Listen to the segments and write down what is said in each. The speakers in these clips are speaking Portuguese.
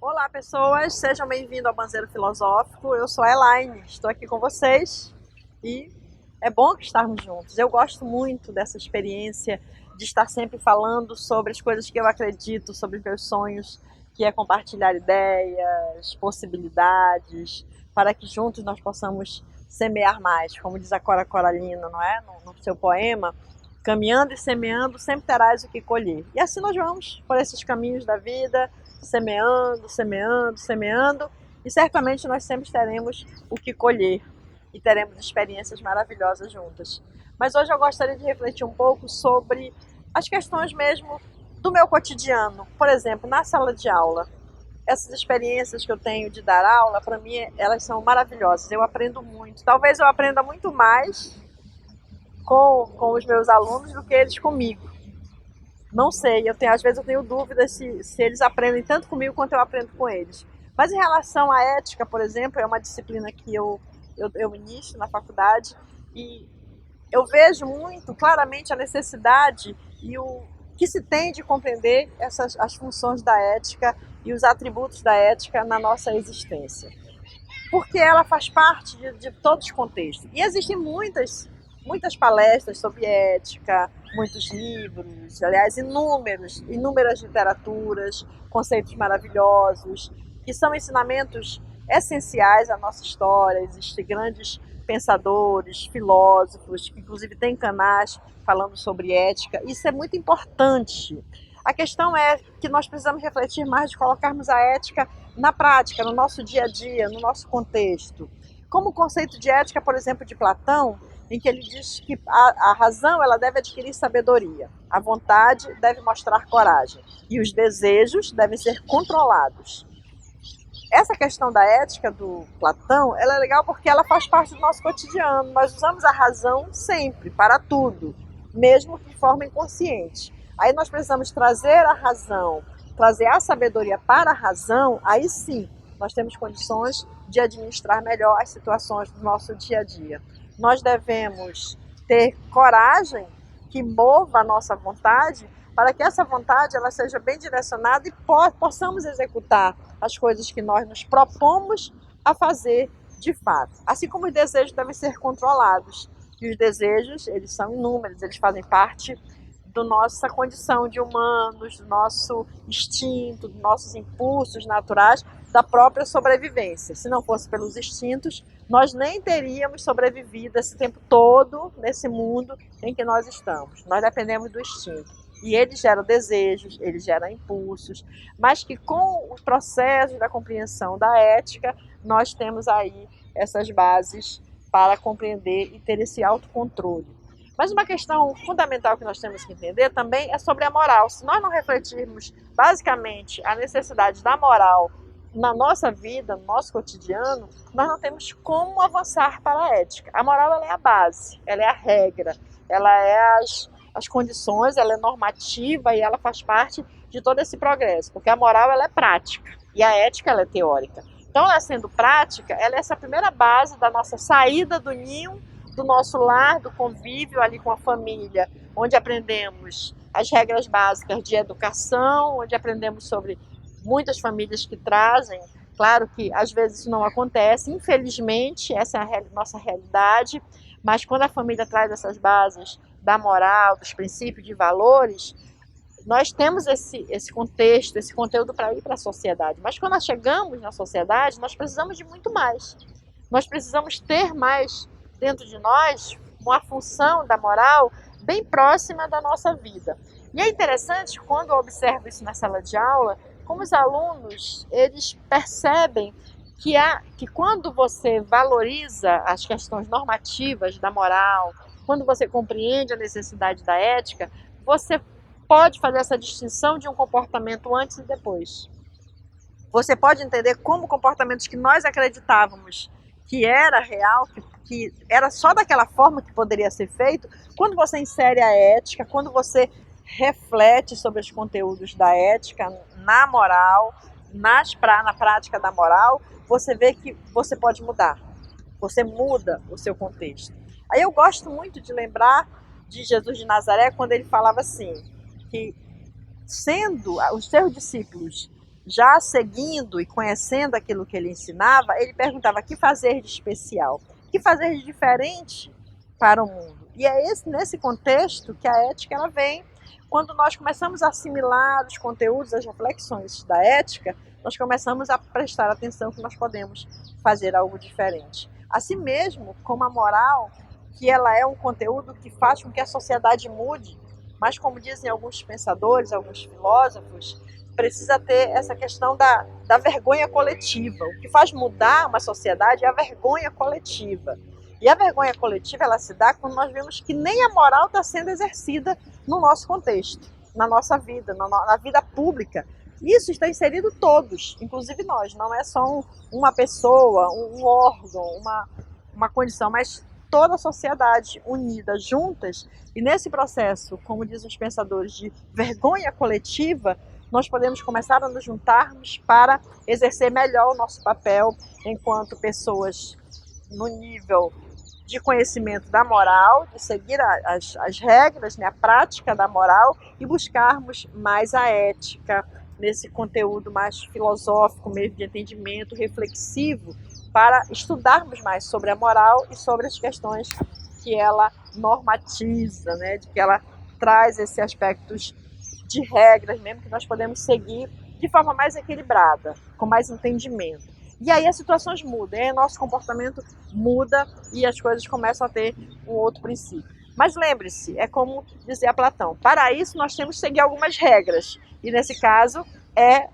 Olá, pessoas, sejam bem-vindos ao Banzeiro Filosófico. Eu sou a Elaine, estou aqui com vocês e é bom estarmos juntos. Eu gosto muito dessa experiência de estar sempre falando sobre as coisas que eu acredito, sobre os meus sonhos, que é compartilhar ideias, possibilidades, para que juntos nós possamos semear mais, como diz a Cora Coralina, não é? No seu poema, caminhando e semeando, sempre terás o que colher. E assim nós vamos por esses caminhos da vida, semeando, semeando, semeando, e certamente nós sempre teremos o que colher e teremos experiências maravilhosas juntas. Mas hoje eu gostaria de refletir um pouco sobre as questões mesmo do meu cotidiano. Por exemplo, na sala de aula, essas experiências que eu tenho de dar aula, para mim, elas são maravilhosas. Eu aprendo muito. Talvez eu aprenda muito mais com os meus alunos do que eles comigo. Não sei, às vezes eu tenho dúvidas se eles aprendem tanto comigo quanto eu aprendo com eles. Mas em relação à ética, por exemplo, é uma disciplina que eu inicio na faculdade e eu vejo muito claramente a necessidade e o que se tem de compreender as funções da ética e os atributos da ética na nossa existência. Porque ela faz parte de todos os contextos. E existem muitas palestras sobre ética, muitos livros, aliás, inúmeras literaturas, conceitos maravilhosos, que são ensinamentos essenciais à nossa história. Existem grandes pensadores, filósofos, que inclusive têm canais falando sobre ética. Isso é muito importante. A questão é que nós precisamos refletir mais de colocarmos a ética na prática, no nosso dia a dia, no nosso contexto. Como o conceito de ética, por exemplo, de Platão, em que ele diz que a razão ela deve adquirir sabedoria, a vontade deve mostrar coragem e os desejos devem ser controlados. Essa questão da ética do Platão, ela é legal porque ela faz parte do nosso cotidiano. Nós usamos a razão sempre, para tudo, mesmo de forma inconsciente. Aí nós precisamos trazer a razão, trazer a sabedoria para a razão, aí sim, nós temos condições de administrar melhor as situações do nosso dia a dia. Nós devemos ter coragem que mova a nossa vontade, para que essa vontade ela seja bem direcionada e possamos executar as coisas que nós nos propomos a fazer de fato. Assim como os desejos devem ser controlados. E os desejos, eles são inúmeros, eles fazem parte da nossa condição de humanos, do nosso instinto, dos nossos impulsos naturais, da própria sobrevivência. Se não fosse pelos instintos, nós nem teríamos sobrevivido esse tempo todo nesse mundo em que nós estamos. Nós dependemos do instinto. E ele gera desejos, ele gera impulsos, mas que com o processo da compreensão da ética, nós temos aí essas bases para compreender e ter esse autocontrole. Mas uma questão fundamental que nós temos que entender também é sobre a moral. Se nós não refletirmos basicamente a necessidade da moral na nossa vida, no nosso cotidiano, nós não temos como avançar para a ética. A moral ela é a base, ela é a regra, ela é as condições, ela é normativa e ela faz parte de todo esse progresso, porque a moral ela é prática e a ética ela é teórica. Então, ela sendo prática, ela é essa primeira base da nossa saída do ninho, do nosso lar, do convívio ali com a família, onde aprendemos as regras básicas de educação, onde aprendemos sobre muitas famílias que trazem. Claro que às vezes isso não acontece, infelizmente, essa é a nossa realidade, mas quando a família traz essas bases da moral, dos princípios, de valores, nós temos esse contexto, esse conteúdo para ir para a sociedade. Mas quando nós chegamos na sociedade, nós precisamos de muito mais. Nós precisamos ter mais dentro de nós uma função da moral bem próxima da nossa vida. E é interessante, quando eu observo isso na sala de aula, como os alunos, eles percebem que quando você valoriza as questões normativas da moral, quando você compreende a necessidade da ética, você pode fazer essa distinção de um comportamento antes e depois. Você pode entender como comportamentos que nós acreditávamos que era real, que era só daquela forma que poderia ser feito, quando você insere a ética, quando você reflete sobre os conteúdos da ética, na moral, na prática da moral, você vê que você pode mudar. Você muda o seu contexto. Aí eu gosto muito de lembrar de Jesus de Nazaré, quando ele falava assim, que sendo os seus discípulos já seguindo e conhecendo aquilo que ele ensinava, ele perguntava: que fazer de especial? Que fazer de diferente para o mundo? E é nesse contexto que a ética ela vem. Quando nós começamos a assimilar os conteúdos, as reflexões da ética, nós começamos a prestar atenção que nós podemos fazer algo diferente. Assim mesmo como a moral, que ela é um conteúdo que faz com que a sociedade mude, mas como dizem alguns pensadores, alguns filósofos, precisa ter essa questão da vergonha coletiva. O que faz mudar uma sociedade é a vergonha coletiva. E a vergonha coletiva ela se dá quando nós vemos que nem a moral está sendo exercida no nosso contexto, na nossa vida, na vida pública. Isso está inserido todos, inclusive nós. Não é só uma pessoa, um órgão, uma condição, mas toda a sociedade unida, juntas. E nesse processo, como dizem os pensadores, de vergonha coletiva, nós podemos começar a nos juntarmos para exercer melhor o nosso papel enquanto pessoas no nível de conhecimento da moral, de seguir as regras, né, a prática da moral e buscarmos mais a ética nesse conteúdo mais filosófico, meio de entendimento, reflexivo, para estudarmos mais sobre a moral e sobre as questões que ela normatiza, né, de que ela traz esses aspectos de regras mesmo que nós podemos seguir de forma mais equilibrada, com mais entendimento. E aí as situações mudam, aí nosso comportamento muda e as coisas começam a ter um outro princípio. Mas lembre-se, é como dizia Platão, para isso nós temos que seguir algumas regras. E nesse caso é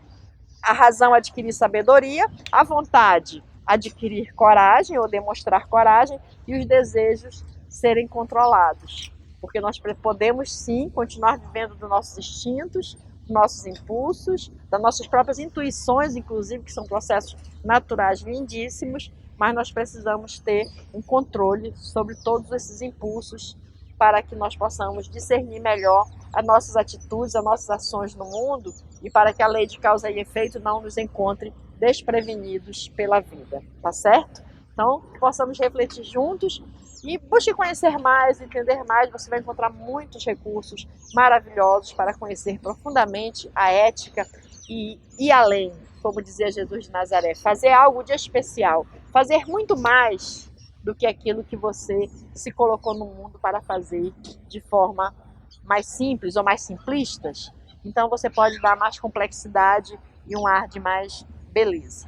a razão adquirir sabedoria, a vontade adquirir coragem ou demonstrar coragem e os desejos serem controlados. Porque nós podemos sim continuar vivendo dos nossos instintos, nossos impulsos, das nossas próprias intuições, inclusive, que são processos naturais lindíssimos, mas nós precisamos ter um controle sobre todos esses impulsos para que nós possamos discernir melhor as nossas atitudes, as nossas ações no mundo e para que a lei de causa e efeito não nos encontre desprevenidos pela vida, tá certo? Então, que possamos refletir juntos e busque conhecer mais, entender mais, você vai encontrar muitos recursos maravilhosos para conhecer profundamente a ética e além, como dizia Jesus de Nazaré, fazer algo de especial, fazer muito mais do que aquilo que você se colocou no mundo para fazer de forma mais simples ou mais simplistas. Então você pode dar mais complexidade e um ar de mais beleza.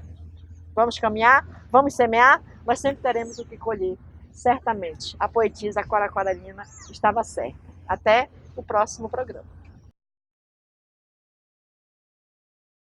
Vamos caminhar? Vamos semear? Nós sempre teremos o que colher. Certamente, a poetisa Cora Coralina estava certa. Até o próximo programa.